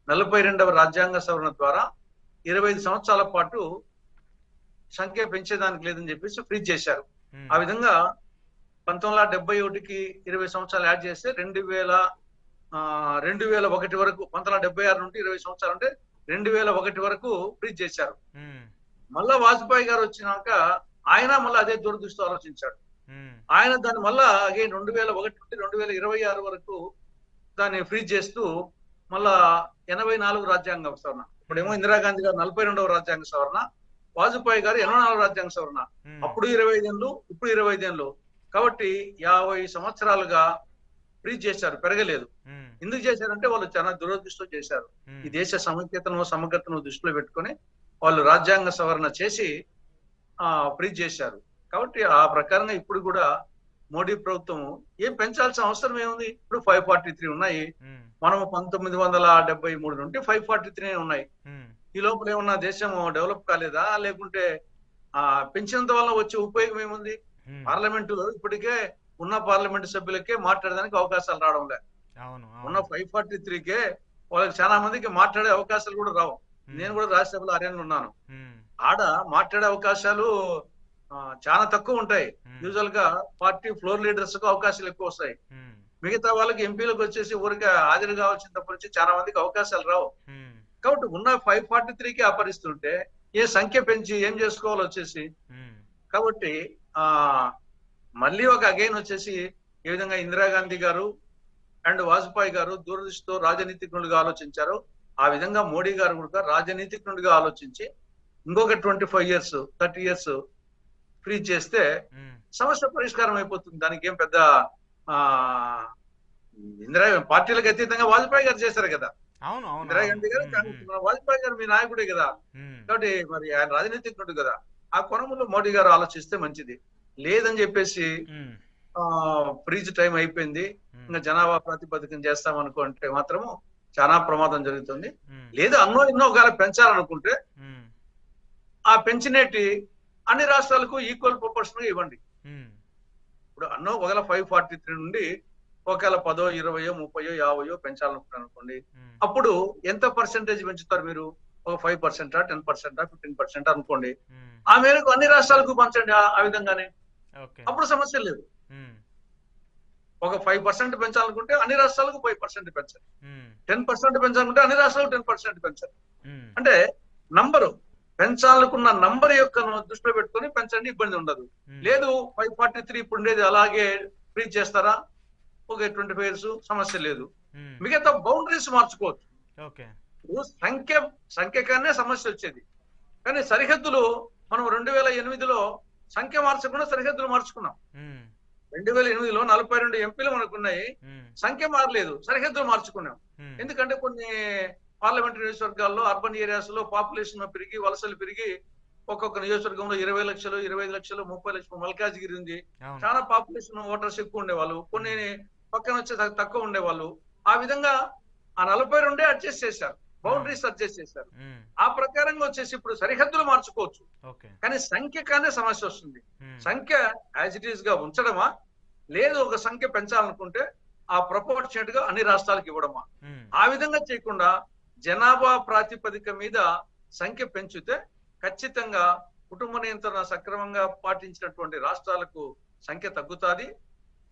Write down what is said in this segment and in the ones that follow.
42వ రాజ్యాంగ సవరణ ద్వారా 25 సంవత్సరాల పాటు సంఖ్య పెంచేదానికి లేదని చెప్పేసి ఫ్రీజ్ చేశారు. ఆ విధంగా 1971కి 20 సంవత్సరాలు యాడ్ చేస్తే 2001 వరకు 1976 నుండి 20 సంవత్సరాలు అంటే 2001 వరకు ఫ్రీజ్ చేశారు. మళ్ళా వాజ్పేయి గారు వచ్చినాక ఆయన మళ్ళీ అదే దురదృష్టి ఆలోచించాడు. ఆయన దాన్ని మళ్ళా అగైన్ 2001 నుండి 2026 వరకు దాన్ని ఫ్రీజ్ చేస్తూ మళ్ళా 84 రాజ్యాంగ సవరణ. ఇప్పుడేమో ఇందిరాగాంధీ గారు 42వ రాజ్యాంగ సవరణ, వాజ్పేయి గారు 84 రాజ్యాంగ సవరణ. అప్పుడు 25 ఏళ్ళు, ఇప్పుడు 25 ఏళ్ళు. కాబట్టి 50 సంవత్సరాలుగా ఫ్రీజ్ చేశారు, పెరగలేదు. ఎందుకు చేశారంటే వాళ్ళు చాలా దురదృష్టం చేశారు. ఈ దేశ సమైక్యతను సమగ్రతను దృష్టిలో పెట్టుకొని వాళ్ళు రాజ్యాంగ సవరణ చేసి ఫ్రీజ్ చేశారు. కాబట్టి ఆ ప్రకారంగా ఇప్పుడు కూడా మోడీ ప్రభుత్వం ఏం పెంచాల్సిన అవసరం ఏముంది? ఇప్పుడు 543 ఉన్నాయి. మనం 1973 నుండి 543 ఉన్నాయి. ఈ లోపల ఏమన్నా దేశం డెవలప్ కాలేదా? లేకుంటే పెంచినంత వల్ల వచ్చే ఉపయోగం ఏముంది? పార్లమెంటులో ఇప్పటికే ఉన్న పార్లమెంటు సభ్యులకే మాట్లాడడానికి అవకాశాలు రావడం లేదు. ఉన్న 543కే వాళ్ళకి చాలా మందికి మాట్లాడే అవకాశాలు కూడా రావు. నేను కూడా రాజ్యసభలో అరేంజ్ ఉన్నాను. ఆడ మాట్లాడే అవకాశాలు చాలా తక్కువ ఉంటాయి. యూజువల్ గా పార్టీ ఫ్లోర్ లీడర్స్ కు అవకాశాలు ఎక్కువ వస్తాయి. మిగతా వాళ్ళకి ఎంపీలకు వచ్చేసి ఊరికే హాజరు కావాల్సిన తప్ప చాలా మందికి అవకాశాలు రావు. కాబట్టి ఉన్న 543కి అపరిస్తుంటే ఏ సంఖ్య పెంచి ఏం చేసుకోవాలో వచ్చేసి. కాబట్టి మళ్ళీ ఒక అగైన్ వచ్చేసి ఏ విధంగా ఇందిరాగాంధీ గారు అండ్ వాజ్పేయి గారు దూరదృష్టితో రాజనీతిజ్ఞులుగా ఆలోచించారు, ఆ విధంగా మోడీ గారు కూడా రాజనీతిజ్ఞుడిగా ఆలోచించి ఇంకొక 25 ఇయర్స్ 30 ఇయర్స్ ఫ్రీజ్ చేస్తే సమస్య పరిష్కారం అయిపోతుంది. దానికి ఏం పెద్ద పార్టీలకు అతీతంగా వాజ్పేయి గారు చేశారు కదా. ఇందిరాగాంధీ గారు వాజ్పేయి గారు మీ నాయకుడే కదా. కాబట్టి మరి ఆయన రాజనీతిజ్ఞుడు కదా. ఆ కోణంలో మోడీ గారు ఆలోచిస్తే మంచిది. లేదని చెప్పేసి ఫ్రీజ్ టైం అయిపోయింది, ఇంకా జనాభా ప్రాతిపదికన చేస్తాం అనుకుంటే మాత్రము చాలా ప్రమాదం జరుగుతుంది. లేదా ఎన్నో ఒకవేళ పెంచాలనుకుంటే ఆ పెంచినేటి అన్ని రాష్ట్రాలకు ఈక్వల్ ప్రొపోర్షన్ గా ఇవ్వండి. ఇప్పుడు ఒకవేళ 543 నుండి ఒకవేళ 10, 20, 30, 50 పెంచాలనుకుంటారు అనుకోండి, అప్పుడు ఎంత పర్సెంటేజ్ పెంచుతారు మీరు? ఒక 5%, 10%, 15% అనుకోండి. ఆ మేరకు అన్ని రాష్ట్రాలకు పంచండి ఆ విధంగానే, అప్పుడు సమస్య లేదు. ఒక 5% పెంచాలనుకుంటే అన్ని రాష్ట్రాలకు 5% పెంచాలి. 10% పెంచాలనుకుంటే అన్ని రాష్ట్రాలకు 10% పెంచాలి. అంటే నంబరు పెంచాలనుకున్న నంబర్ యొక్క దృష్టిలో పెట్టుకొని పెంచండి, ఇబ్బంది ఉండదు. లేదు 543 ఇప్పుడు ఉండేది అలాగే ఫ్రీజ్ చేస్తారా, ఒక 25 ఇయర్స్ సమస్య లేదు. మిగతా బౌండరీస్ మార్చుకోవచ్చు. సంఖ్యకనే సమస్య వచ్చేది, కానీ సరిహద్దులు మనం 2008లో సంఖ్య మార్చకుండా సరిహద్దులు మార్చుకున్నాం. 2008లో 42 ఎంపీలు మనకున్నాయి, సంఖ్య మారలేదు, సరిహద్దులు మార్చుకున్నాం. ఎందుకంటే కొన్ని పార్లమెంటరీ నియోజకవర్గాల్లో అర్బన్ ఏరియాస్ లో పాపులేషన్ పెరిగి వలసలు పెరిగి ఒక్కొక్క నియోజకవర్గంలో 20 లక్షలు, 25 లక్షలు, 30 లక్షలు. మల్కాజ్గిరి ఉంది, చాలా పాపులేషన్ ఓటర్స్ ఎక్కువ ఉండేవాళ్ళు, కొన్ని పక్కన వచ్చే తక్కువ ఉండేవాళ్ళు. ఆ విధంగా ఆ 42 అడ్జస్ట్ చేశారు, బౌండరీస్ అడ్జస్ట్ చేశారు. ఆ ప్రకారంగా వచ్చేసి ఇప్పుడు సరిహద్దులు మార్చుకోవచ్చు, కానీ సంఖ్యగానే సమస్య వస్తుంది. సంఖ్య యాజ్ ఇట్ ఈస్ గా ఉంచడమా, లేదు ఒక సంఖ్య పెంచాలనుకుంటే ఆ ప్రపోర్షనేట్ గా అన్ని రాష్ట్రాలకు ఇవ్వడమా? ఆ విధంగా చేయకుండా జనాభా ప్రాతిపదిక మీద సంఖ్య పెంచితే ఖచ్చితంగా కుటుంబ నియంత్రణ సక్రమంగా పాటించినటువంటి రాష్ట్రాలకు సంఖ్య తగ్గుతుంది.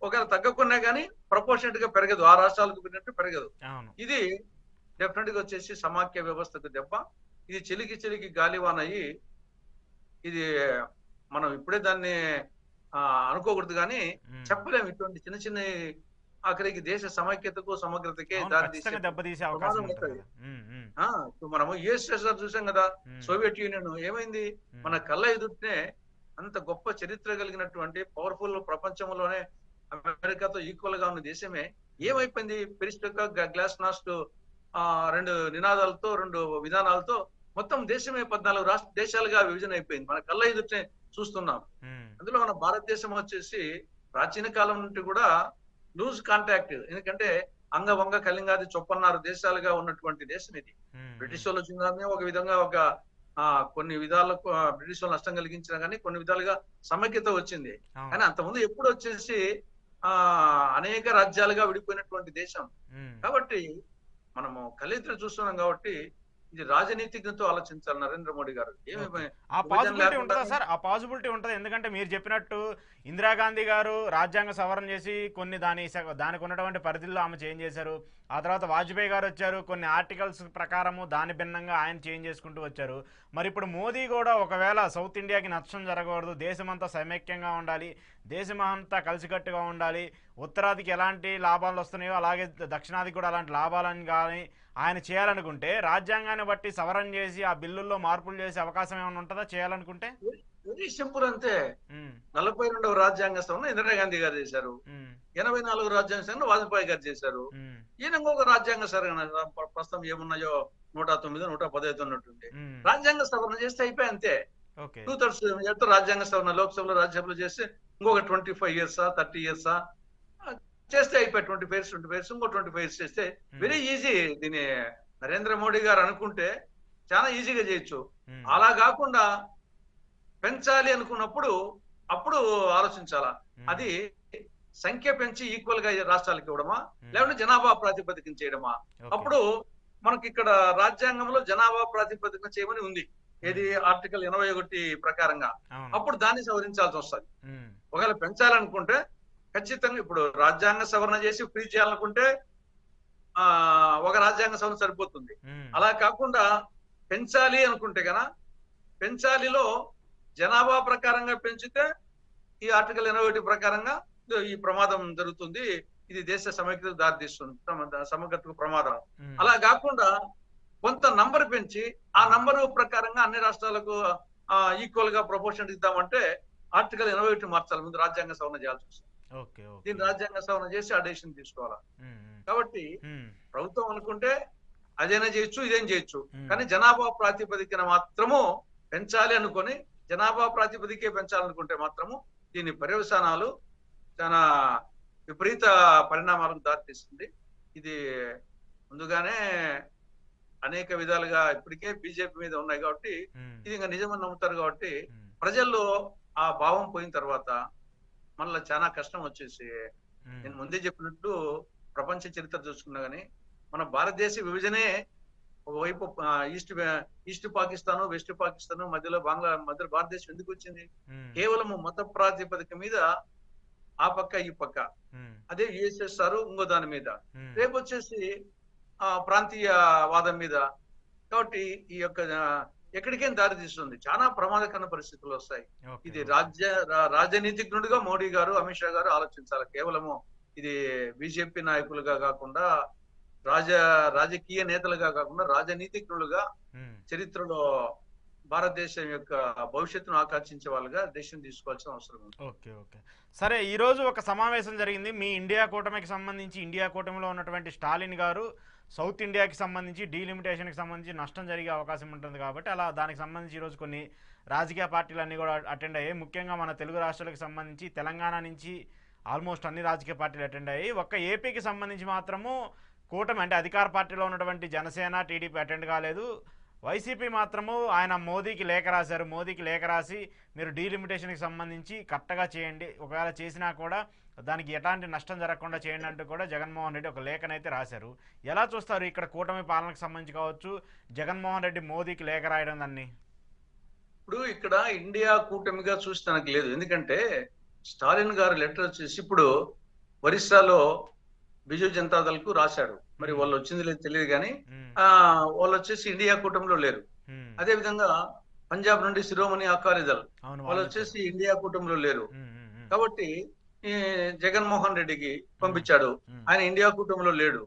ఒకవేళ తగ్గకున్నా కానీ ప్రపోర్షనేట్ గా పెరగదు, ఆ రాష్ట్రాలకు పెరిగినట్టు పెరగదు. ఇది డెఫినెట్ గా వచ్చేసి సమాఖ్య వ్యవస్థకు దెబ్బ. ఇది చెలికి గాలివాన అయ్యి, ఇది మనం ఇప్పుడే దాన్ని అనుకోకూడదు, కానీ చెప్పలేము. ఇటువంటి చిన్న చిన్న అక్కడికి దేశ సమైక్యతకు సమగ్రతకే దారితీసే ప్రమాదం అవుతుంది. మనము యుఎస్ఎస్ఆర్ చూసాం కదా, సోవియట్ యూనియన్ ఏమైంది? మన కళ్ళ ఎదుటనే అంత గొప్ప చరిత్ర కలిగినటువంటి పవర్ఫుల్, ప్రపంచంలోనే అమెరికాతో ఈక్వల్ గా ఉన్న దేశమే ఏమైపోయింది? పెరిస్టోకా, గ్లాస్నాస్ట్ 2 నినాదాలతో, 2 విధానాలతో మొత్తం దేశమే 14 దేశాలుగా విభజన అయిపోయింది. మన కళ్ళ ఎదుటనే చూస్తున్నాం. అందులో మన భారతదేశం వచ్చేసి ప్రాచీన కాలం నుండి కూడా లూజ్ కాంటాక్ట్, ఎందుకంటే అంగవంగ కళింగాది చొప్పన్నారు దేశాలుగా ఉన్నటువంటి దేశం ఇది. బ్రిటిష్ వాళ్ళు వచ్చిన ఒక విధంగా కొన్ని విధాలకు బ్రిటిష్ వాళ్ళు నష్టం కలిగించినా కానీ కొన్ని విధాలుగా సమైక్యత వచ్చింది. కానీ అంతకుముందు ఎప్పుడు వచ్చేసి అనేక రాజ్యాలుగా విడిపోయినటువంటి దేశం. కాబట్టి మనము కలిత్ర చూస్తున్నాం కాబట్టి ఇది రాజనీతిజ్ఞతో ఆలోచించాలి నరేంద్ర మోడీ గారు. ఆ పాసిబిలిటీ ఉంటుందా సార్? ఆ పాసిబిలిటీ ఉంటుంది. ఎందుకంటే మీరు చెప్పినట్టు ఇందిరాగాంధీ గారు రాజ్యాంగ సవరణ చేసి కొన్ని దానికి ఉన్నటువంటి పరిధిలో ఆమె చేంజ్ చేశారు. ఆ తర్వాత వాజ్పేయి గారు వచ్చారు, కొన్ని ఆర్టికల్స్ ప్రకారము దాని భిన్నంగా ఆయన చేంజ్ చేసుకుంటూ వచ్చారు. మరి ఇప్పుడు మోదీ కూడా ఒకవేళ సౌత్ ఇండియాకి నష్టం జరగకూడదు, దేశమంతా సమైక్యంగా ఉండాలి, దేశమంతా కలిసికట్టుగా ఉండాలి, ఉత్తరాదికి ఎలాంటి లాభాలు వస్తున్నాయో అలాగే దక్షిణాదికి కూడా అలాంటి లాభాలని కానీ ఆయన చేయాలనుకుంటే రాజ్యాంగాన్ని బట్టి సవరణ చేసి ఆ బిల్లుల్లో మార్పులు చేసే అవకాశం ఏమైనా ఉంటుందా చేయాలనుకుంటే? వెరీ సింపుల్ అంతే. 42వ రాజ్యాంగ సవరణ ఇందిరాగాంధీ గారు చేశారు, 84 రాజ్యాంగ సవరణ వాజ్పేయి గారు చేశారు. ఈయన ఇంకొక రాజ్యాంగ సవరణ ప్రస్తుతం ఏమున్నాయో 109, 115 ఉన్నట్టుంది. రాజ్యాంగ సవరణ చేస్తే అయిపోయి అంతే. 2/3 రాజ్యాంగ సవరణ లోక్సభలో రాజ్యసభలో చేస్తే ఇంకొక 25 years 30 years చేస్తే అయిపోయి 20 years ఇంకో 25 years చేస్తే వెరీ ఈజీ. దీన్ని నరేంద్ర మోడీ గారు అనుకుంటే చాలా ఈజీగా చేయొచ్చు. అలా కాకుండా పెంచాలి అనుకున్నప్పుడు అప్పుడు ఆలోచించాలా. అది సంఖ్య పెంచి ఈక్వల్ గా రాష్ట్రాలకు ఇవ్వడమా, లేకుంటే జనాభా ప్రాతిపదికన చేయడమా? అప్పుడు మనకి ఇక్కడ రాజ్యాంగంలో జనాభా ప్రాతిపదికన చేయమని ఉంది, ఏది ఆర్టికల్ 81 ప్రకారంగా. అప్పుడు దాన్ని సవరించాల్సి వస్తుంది. ఒకవేళ పెంచాలనుకుంటే ఖచ్చితంగా ఇప్పుడు రాజ్యాంగ సవరణ చేసి ఫ్రీ చేయాలనుకుంటే ఒక రాజ్యాంగ సవరణ సరిపోతుంది. అలా కాకుండా పెంచాలి అనుకుంటే గనా పెంచాలిలో జనాభా ప్రకారంగా పెంచితే ఈ ఆర్టికల్ 81 ప్రకారంగా ఈ ప్రమాదం జరుగుతుంది, ఇది దేశ సమైక్యతకు దారితీస్తుంది, సమగ్రతకు ప్రమాదం. అలా కాకుండా కొంత నంబర్ పెంచి ఆ నంబరు ప్రకారంగా అన్ని రాష్ట్రాలకు ఈక్వల్ గా ప్రపోర్షన్ ఇద్దామంటే ఆర్టికల్ 81 మార్చాలి, ముందు రాజ్యాంగ సవరణ చేయాల్సి వస్తుంది. దీన్ని రాజ్యాంగ సవరణ చేసి ఆ డెసిషన్ తీసుకోవాలా. కాబట్టి ప్రభుత్వం అనుకుంటే అదైనా చేయొచ్చు, ఇదేం చేయొచ్చు. కానీ జనాభా ప్రాతిపదికన మాత్రము పెంచాలి అనుకొని జనాభా ప్రాతిపదికే పెంచాలనుకుంటే మాత్రము దీని పర్యవసానాలు చాలా విపరీత పరిణామాలకు దారితీస్తుంది. ఇది ముందుగానే అనేక విధాలుగా ఇప్పటికే బీజేపీ మీద ఉన్నాయి కాబట్టి ఇది ఇంకా నిజమని నమ్ముతారు. కాబట్టి ప్రజల్లో ఆ భావం పోయిన తర్వాత మళ్ళీ చాలా కష్టం వచ్చేసి, నేను ముందే చెప్పినట్టు ప్రపంచ చరిత్ర చూసుకున్నా గానీ మన భారతదేశ విభజనే ఒకవైపు ఈస్ట్ పాకిస్తాన్, వెస్ట్ పాకిస్తాన్, మధ్యలో మధ్య భారతదేశం ఎందుకు వచ్చింది? కేవలం మత ప్రాతిపదిక మీద ఆ పక్క ఈ పక్క, అదే యుఎస్ఎస్ఆర్ ఇంకో దాని మీద, రేపు వచ్చేసి ప్రాంతీయ వాదం మీద. కాబట్టి ఈ యొక్క ఎక్కడికేం దారి తీస్తుంది, చాలా ప్రమాదకరమైన పరిస్థితులు వస్తాయి. ఇది రాజనీతిజ్ఞుడిగా మోడీ గారు, అమిత్ షా గారు ఆలోచించాలి. కేవలము ఇది బీజేపీ నాయకులుగా కాకుండా రాజకీయ నేతలుగా కాకుండా రాజనీతిజ్ఞులుగా చరిత్రలో భారతదేశం యొక్క భవిష్యత్తును ఆకాంక్షించే వాళ్ళుగా దేశం తీసుకోవాల్సిన అవసరం ఉంది. ఓకే. సరే, ఈ రోజు ఒక సమావేశం జరిగింది మీ ఇండియా కూటమికి సంబంధించి. ఇండియా కూటమిలో ఉన్నటువంటి స్టాలిన్ గారు సౌత్ ఇండియాకి సంబంధించి డీలిమిటేషన్కి సంబంధించి నష్టం జరిగే అవకాశం ఉంటుంది కాబట్టి అలా దానికి సంబంధించి ఈరోజు కొన్ని రాజకీయ పార్టీలన్నీ కూడా అటెండ్ అయ్యాయి. ముఖ్యంగా మన తెలుగు రాష్ట్రాలకు సంబంధించి తెలంగాణ నుంచి ఆల్మోస్ట్ అన్ని రాజకీయ పార్టీలు అటెండ్ అయ్యాయి. ఒక్క ఏపీకి సంబంధించి మాత్రము కూటమి అంటే అధికార పార్టీలో ఉన్నటువంటి జనసేన, టీడీపీ అటెండ్ కాలేదు. వైసీపీ మాత్రము ఆయన మోదీకి లేఖ రాశారు. మోదీకి లేఖ రాసి మీరు డీలిమిటేషన్కి సంబంధించి కరెక్ట్గా చేయండి, ఒకవేళ చేసినా కూడా దానికి ఎలాంటి నష్టం జరగకుండా చేయండి అంటూ కూడా జగన్మోహన్ రెడ్డి ఒక లేఖనైతే రాశారు. ఎలా చూస్తారు ఇక్కడ కూటమి పాలనకు సంబంధించి కావచ్చు, జగన్మోహన్ రెడ్డి మోదీకి లేఖ రాయడం దాన్ని? ఇప్పుడు ఇక్కడ ఇండియా కూటమిగా చూసి తనకు లేదు. ఎందుకంటే స్టాలిన్ గారు లెటర్ వచ్చేసి ఇప్పుడు ఒరిస్సాలో బిజు జనతాదళ్కు రాశాడు. మరి వాళ్ళు వచ్చింది లేదు తెలియదు కానీ వాళ్ళు వచ్చేసి ఇండియా కూటమిలో లేరు. అదే విధంగా పంజాబ్ నుండి శిరోమణి అకాలీ దళ్ వాళ్ళు వచ్చేసి ఇండియా కూటమిలో లేరు. కాబట్టి జగన్మోహన్ రెడ్డికి పంపించాడు, ఆయన ఇండియా కూటమిలో లేడు.